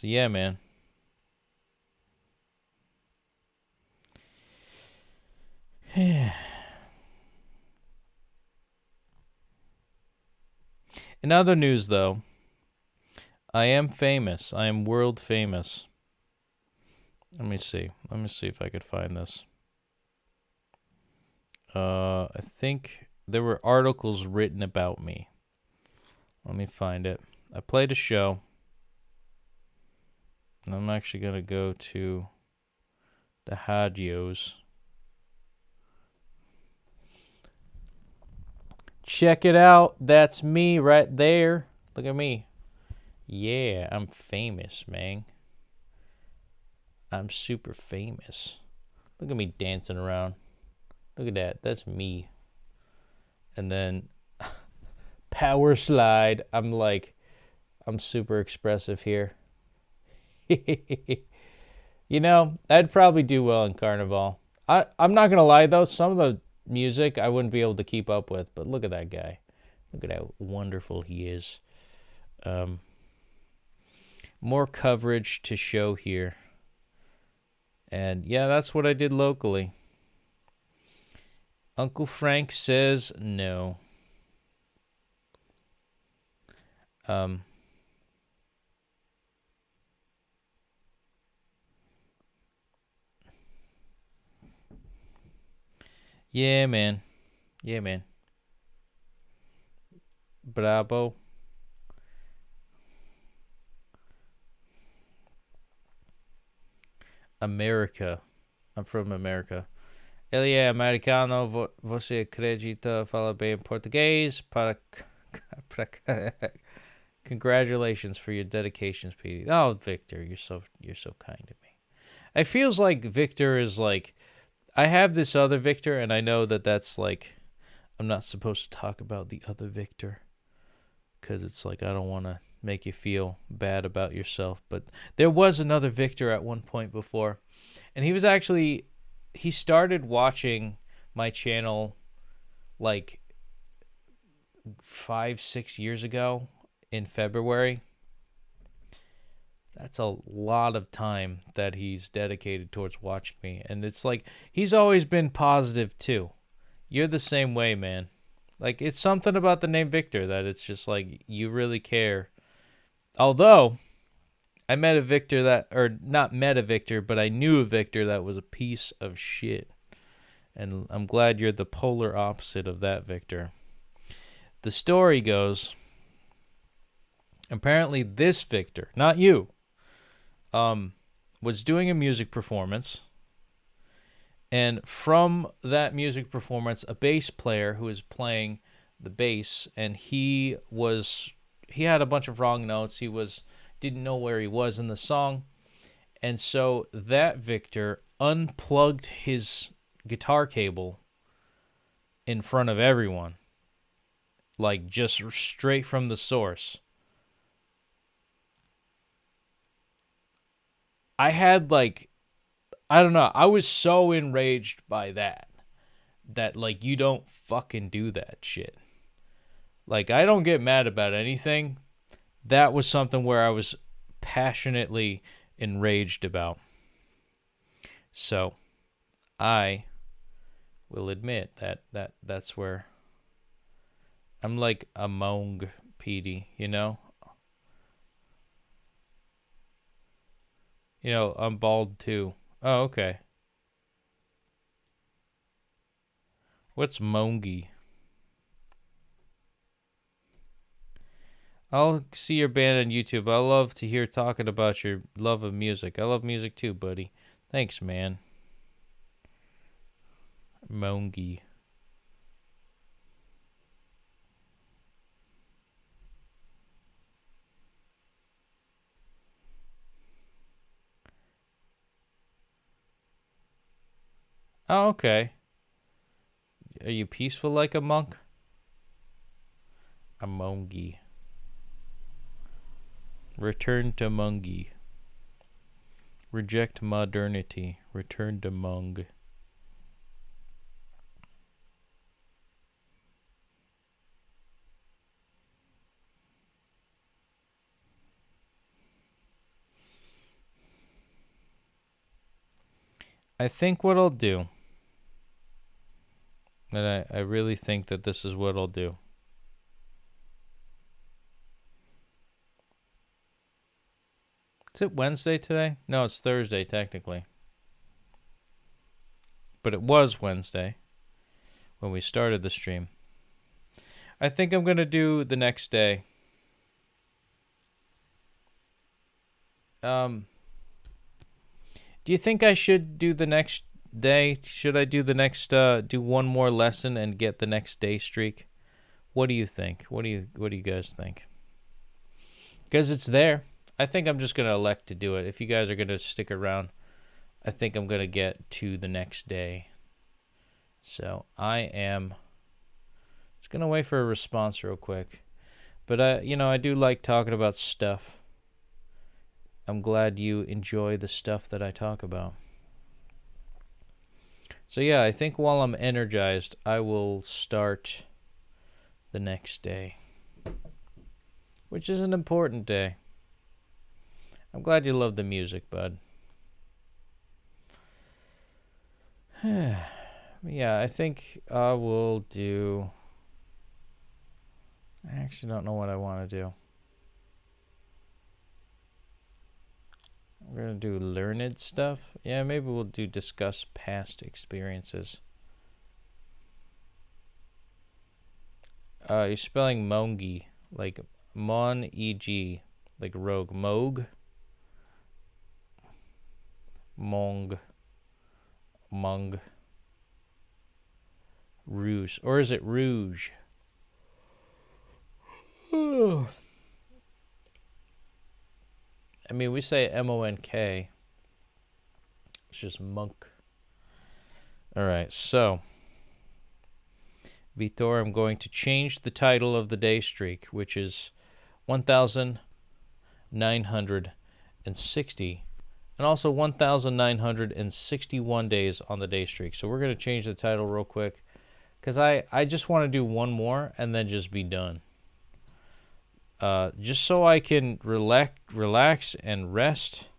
yeah, man. In other news, though, I am famous. I am world famous. Let me see. Let me see if I could find this. I think there were articles written about me. Let me find it. I played a show. And I'm actually going to go to the radios. Check it out. That's me right there. Look at me. Yeah, I'm famous, man. I'm super famous. Look at me dancing around. Look at that. That's me. And then power slide. I'm super expressive here. You know, I'd probably do well in Carnival. I'm not going to lie, though. Some of the music I wouldn't be able to keep up with. But look at that guy. Look at how wonderful he is. More coverage to show here. And yeah, that's what I did locally. Uncle Frank says no. Yeah, man. Yeah, man. Bravo. America. I'm from America. Ele é americano. Você acredita fala bem português? Congratulations for your dedications, Petey. Oh, Victor, you're so kind to me. It feels like Victor is like, I have this other Victor, and I know that that's like, I'm not supposed to talk about the other Victor, because it's like I don't want to make you feel bad about yourself. But there was another Victor at one point before, and he started watching my channel like 5-6 years ago in February. That's a lot of time that he's dedicated towards watching me. And it's like, he's always been positive too. You're the same way, man. Like, it's something about the name Victor that it's just like, you really care. Although, I met a Victor that, or not met a Victor, but I knew a Victor that was a piece of shit. And I'm glad you're the polar opposite of that Victor. The story goes, apparently this Victor, not you, was doing a music performance. And from that music performance, a bass player who was playing the bass, and he had a bunch of wrong notes. He didn't know where he was in the song. And so that Victor unplugged his guitar cable in front of everyone. Like, just straight from the source. I had, like, I don't know. I was so enraged by that, like, you don't fucking do that shit. Like, I don't get mad about anything. That was something where I was passionately enraged about. So, I will admit that's where I'm like among Petey, you know? You know, I'm bald too. Oh, okay. What's mongy? I'll see your band on YouTube. I love to hear talking about your love of music. I love music too, buddy. Thanks, man. Mongy. Oh, okay. Are you peaceful like a monk? A mongy. Return to mongy. Reject modernity. Return to mung. I think what I'll do, and I really think that this is what I'll do. Is it Wednesday today? No, it's Thursday, technically. But it was Wednesday when we started the stream. I think I'm going to do the next day. Do you think I should do the next day? Should I do the next, do one more lesson and get the next day streak? What do you think? What do you guys think? Because it's there. I think I'm just going to elect to do it. If you guys are going to stick around, I think I'm going to get to the next day. So I am just going to wait for a response real quick. But, I do like talking about stuff. I'm glad you enjoy the stuff that I talk about. So, yeah, I think while I'm energized, I will start the next day, which is an important day. I'm glad you love the music, bud. Yeah, I think I will do... I actually don't know what I want to do. We're going to do learned stuff. Yeah, maybe we'll do discuss past experiences. You're spelling mongi, like mon-e-g, like rogue. Mogue? Mong. Mung. Rouge. Or is it rouge? I mean, we say M-O-N-K. It's just monk. Alright, so. Vitor, I'm going to change the title of the day streak, which is 1,960. And also 1,961 days on the day streak. So we're going to change the title real quick. Because I just want to do one more and then just be done. Just so I can relax and rest.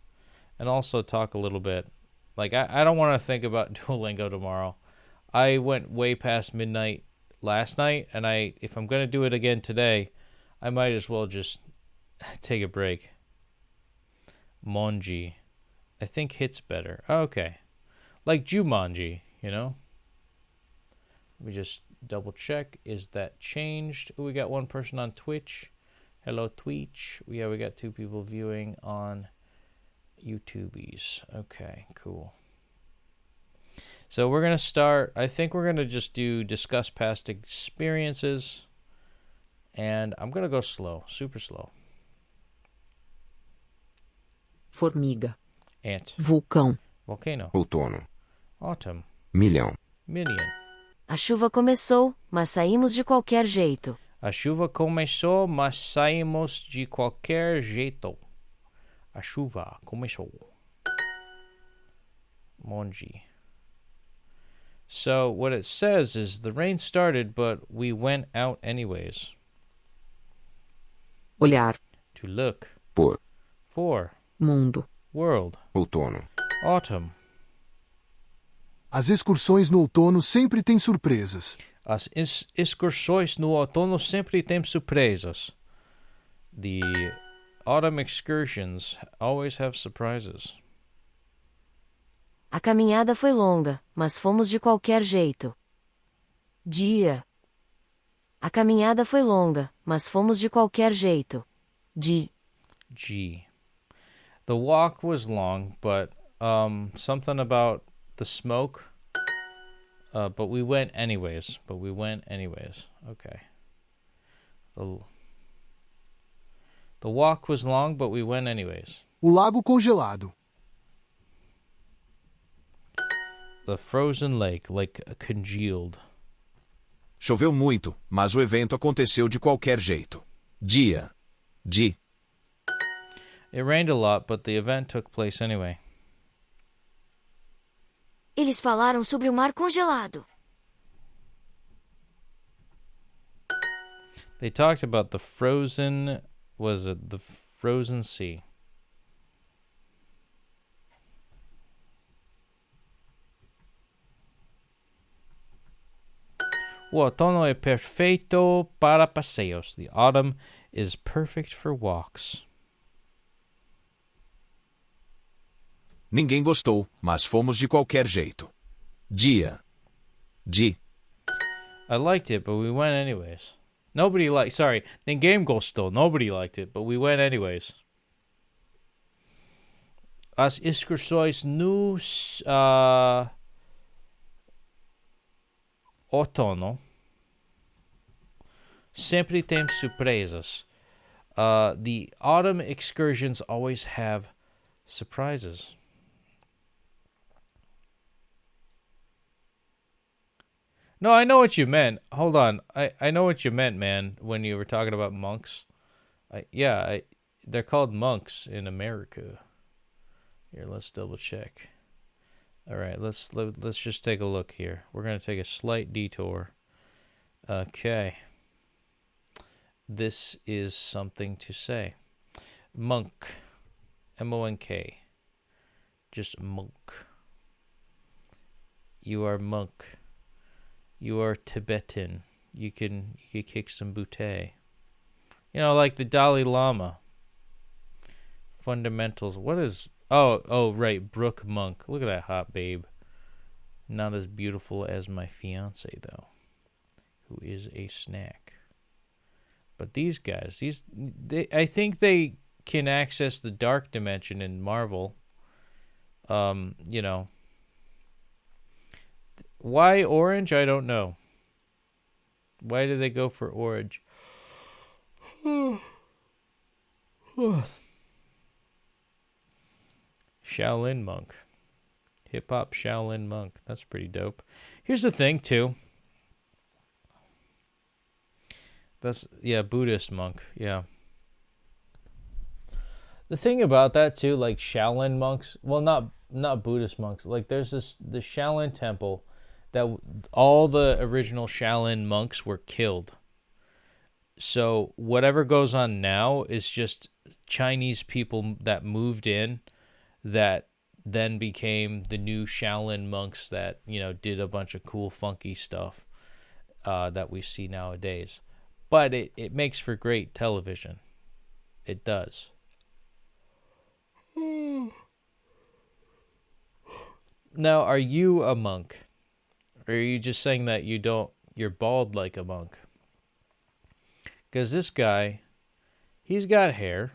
And also talk a little bit. Like, I don't want to think about Duolingo tomorrow. I went way past midnight last night. And if I'm going to do it again today, I might as well just take a break. Monji. I think hits better. Okay. Like Jumanji, you know? Let me just double check. Is that changed? Oh, we got one person on Twitch. Hello, Twitch. Yeah, we got 2 people viewing on YouTubies. Okay, cool. So we're going to start. I think we're going to just discuss past experiences. And I'm going to go slow, super slow. Formiga. Ant. Vulcão. Volcano. Outono. Autumn. Milhão. Million. A chuva começou, mas saímos de qualquer jeito. A chuva começou, mas saímos de qualquer jeito. A chuva começou. Monji. So what it says is the rain started, but we went out anyways. Olhar. To look. Por. For. Mundo. World. Outono. Autumn. As excursões no outono sempre têm surpresas. As excursões no outono sempre têm surpresas. The autumn excursions always have surprises. A caminhada foi longa, mas fomos de qualquer jeito. Dia. A caminhada foi longa, mas fomos de qualquer jeito. G. The walk was long, but something about the smoke. But we went anyways. Okay. The walk was long, but we went anyways. O lago congelado. The frozen lake, like congealed. Choveu muito, mas o evento aconteceu de qualquer jeito. Dia. De. It rained a lot, but the event took place anyway. Eles falaram sobre o mar congelado. They talked about the frozen, the frozen sea. O outono é perfeito para passeios. The autumn is perfect for walks. Ninguém gostou, mas fomos de qualquer jeito. Dia. De. I liked it, but we went anyways. Ninguém gostou. Nobody liked it, but we went anyways. As excursões no outono sempre tem surpresas. The autumn excursions always have surprises. No, I know what you meant. Hold on. I know what you meant, man, when you were talking about monks. They're called monks in America. Here, let's double check. All right, let's just take a look here. We're going to take a slight detour. Okay. This is something to say. Monk. M-O-N-K. Just monk. You are monk. You are Tibetan. You can kick some butte. You know, like the Dalai Lama. Fundamentals. What is... Oh, right. Brooke Monk. Look at that hot babe. Not as beautiful as my fiance, though. Who is a snack. But these guys, I think they can access the dark dimension in Marvel. You know. Why orange? I don't know. Why do they go for orange? Shaolin monk. Hip-hop Shaolin monk. That's pretty dope. Here's the thing, too. Buddhist monk. Yeah. The thing about that, too, like Shaolin monks, well, not Buddhist monks. Like, there's the Shaolin temple that all the original Shaolin monks were killed. So whatever goes on now is just Chinese people that moved in that then became the new Shaolin monks that, you know, did a bunch of cool, funky stuff that we see nowadays. But it makes for great television. It does. Now, are you a monk? Or are you just saying that you're bald like a monk? Because this guy, he's got hair.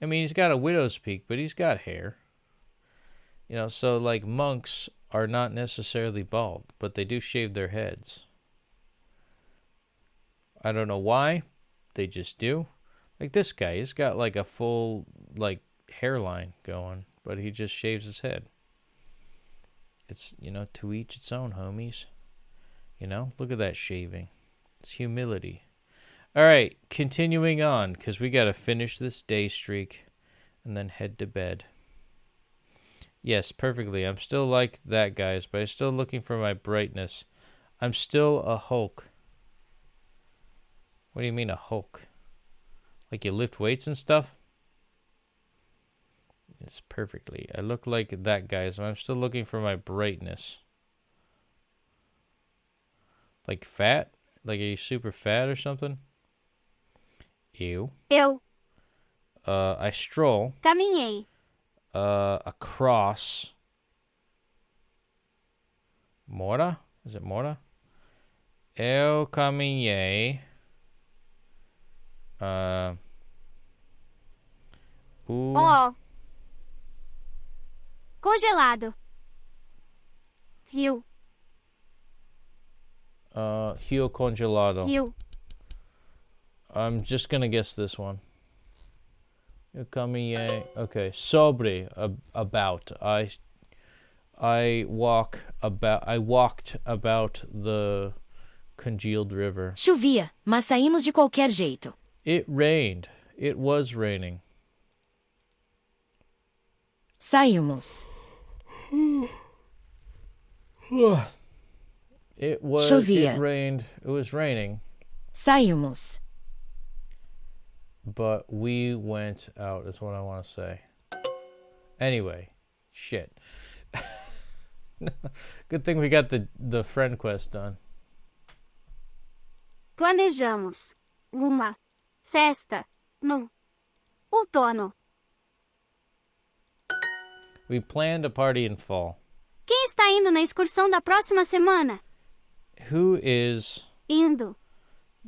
I mean, he's got a widow's peak, but he's got hair. You know, so like monks are not necessarily bald, but they do shave their heads. I don't know why. They just do. Like this guy, he's got like a full like hairline going, but he just shaves his head. It's, you know, to each its own, homies. You know, look at that shaving. It's humility. All right, continuing on, because we got to finish this day streak and then head to bed. Yes, perfectly. I'm still like that, guys, but I'm still looking for my brightness. I'm still a Hulk. What do you mean a Hulk? Like you lift weights and stuff? It's perfectly. I look like that, guys, but I'm still looking for my brightness. Like fat? Like are you super fat or something? Ew. Eu I stroll caminhei across Mora? Is it Mora? Eu caminhei ó congelado. Rio, Rio congelado. rio, I'm just gonna guess this one. Eu caminhei. Okay, sobre about. I walked about the congealed river. Chovia, mas saímos de qualquer jeito. It rained. It was raining. Saímos. It was. Chovia. It rained. It was raining. Saímos. But we went out, is what I want to say. Anyway, shit. Good thing we got the friend quest done. planejamos uma festa no outono. We planned a party in fall. Quem está indo na excursão da próxima semana? Who is Indo.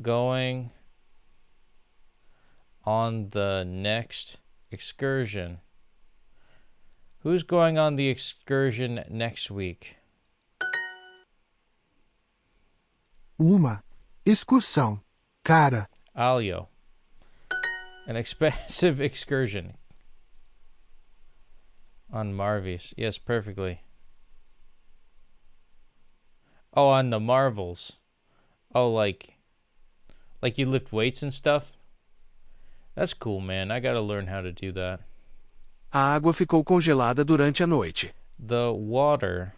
going on the next excursion? Who's going on the excursion next week? Uma excursão. Cara, Alio. An expensive excursion. On Marvies. Yes, perfectly. Oh, on the Marvels. Oh, like you lift weights and stuff? That's cool, man. I gotta learn how to do that. A água ficou congelada durante a noite. The water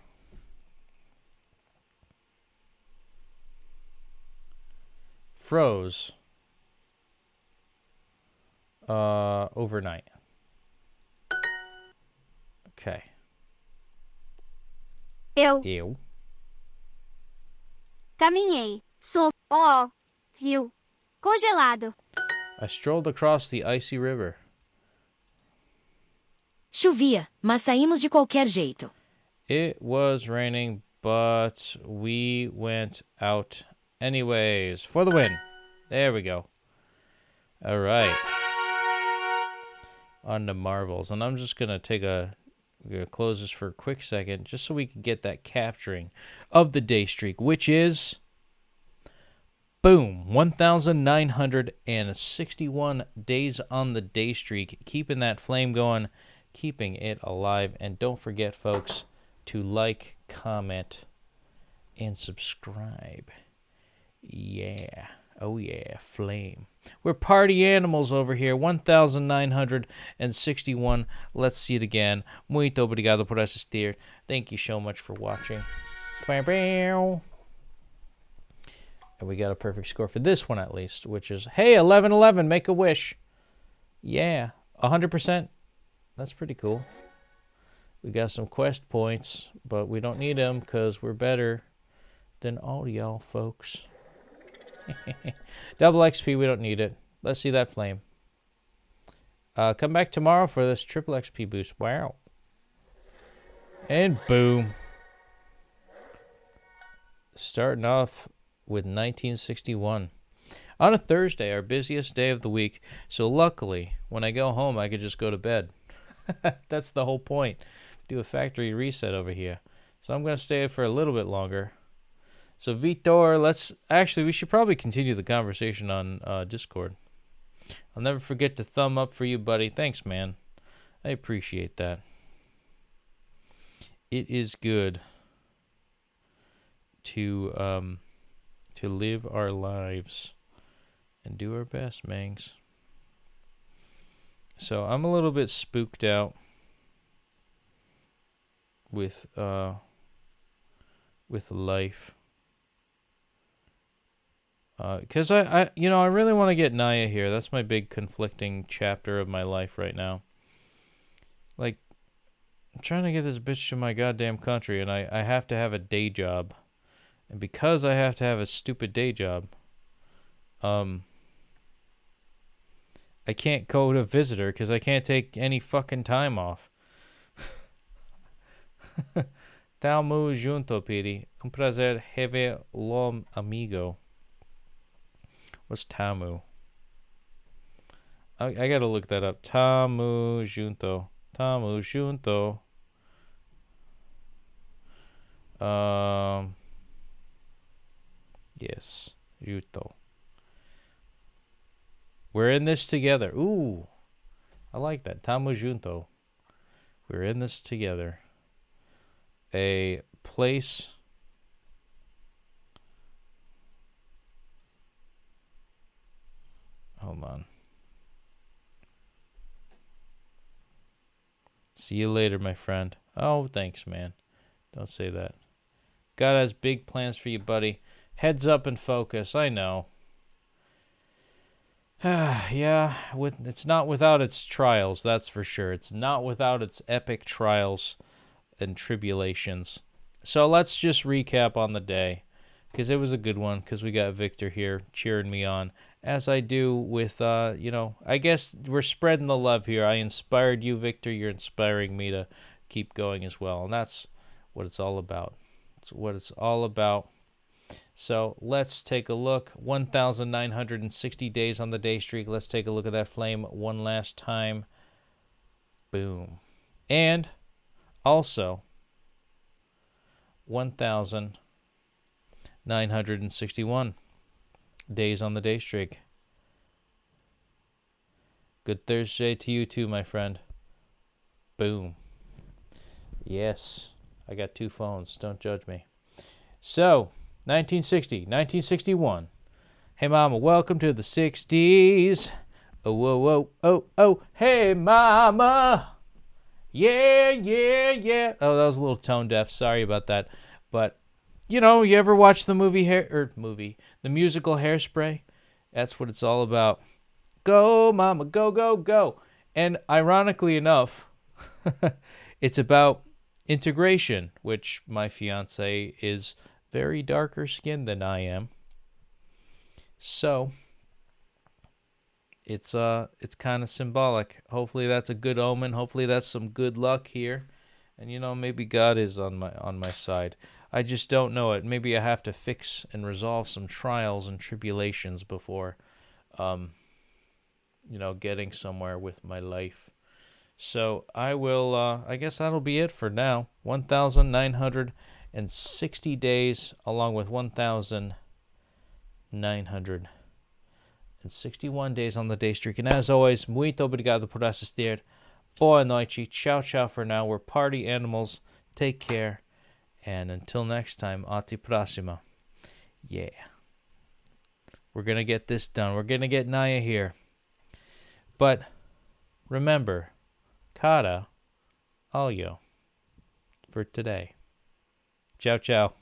froze overnight. Okay. Eu caminhei sobre o rio congelado. I strolled across the icy river. Chovia, mas saímos de qualquer jeito. It was raining, but we went out anyways for the win. There we go. All right. On to Marvels. And I'm just going to take I'm going to close this for a quick second just so we can get that capturing of the day streak, which is, boom, 1,961 days on the day streak, keeping that flame going, keeping it alive. And don't forget, folks, to like, comment, and subscribe. Yeah. Oh, yeah. Flame. We're party animals over here. 1,961. Let's see it again. Muito obrigado por assistir. Thank you so much for watching. And we got a perfect score for this one, at least, which is, hey, 1111, make a wish. Yeah. 100%. That's pretty cool. We got some quest points, but we don't need them because we're better than all y'all folks. Double XP, we don't need it. Let's see that flame. Come back tomorrow for this triple XP boost. Wow. And boom. Starting off with 1961. On a Thursday, our busiest day of the week. So luckily, when I go home, I could just go to bed. That's the whole point. Do a factory reset over here. So I'm going to stay for a little bit longer. So Vitor, we should probably continue the conversation on Discord. I'll never forget to thumb up for you, buddy. Thanks, man. I appreciate that. It is good to live our lives and do our best, Mangs. So I'm a little bit spooked out with life. Because I really want to get Naya here. That's my big conflicting chapter of my life right now. Like, I'm trying to get this bitch to my goddamn country, and I have to have a day job. And because I have to have a stupid day job, I can't go to visit her because I can't take any fucking time off. Tamo junto, Petey. Un prazer rever-lo, amigo. What's Tamu? I gotta look that up. Tamu junto. Tamu junto. Yes. Junto. We're in this together. Ooh. I like that. Tamu junto. We're in this together. A place. Hold on. See you later, my friend. Oh, thanks, man. Don't say that. God has big plans for you, buddy. Heads up and focus. I know. Yeah, it's not without its trials, that's for sure. It's not without its epic trials and tribulations. So let's just recap on the day, because it was a good one, because we got Victor here cheering me on, as I do with, I guess we're spreading the love here. I inspired you, Victor. You're inspiring me to keep going as well, and that's what it's all about. It's what it's all about. So let's take a look. 1,960 days on the day streak. Let's take a look at that flame one last time. Boom. And also 1,961 days on the day streak. Good Thursday to you too, my friend. Boom. Yes, I got two phones. Don't judge me. So, 1960, 1961. Hey, Mama, welcome to the 60s. Oh, whoa, whoa, oh, oh. Hey, Mama. Yeah, yeah, yeah. Oh, that was a little tone deaf. Sorry about that. But, you ever watch the the musical Hairspray? That's what it's all about. Go, Mama, go, go, go. And ironically enough, it's about integration, which my fiance is very darker skinned than I am. So it's kind of symbolic. Hopefully that's a good omen. Hopefully that's some good luck here. And maybe God is on my side. I just don't know it. Maybe I have to fix and resolve some trials and tribulations before getting somewhere with my life. So I will I guess that'll be it for now. 1,960 days along with 1,961 days on the day streak. And as always, muito obrigado por assistir. Boa noite. Ciao, ciao for now. We're party animals. Take care. And until next time, ati próxima. Yeah. We're going to get this done. We're going to get Naya here. But remember, cara olho for today. Ciao, ciao.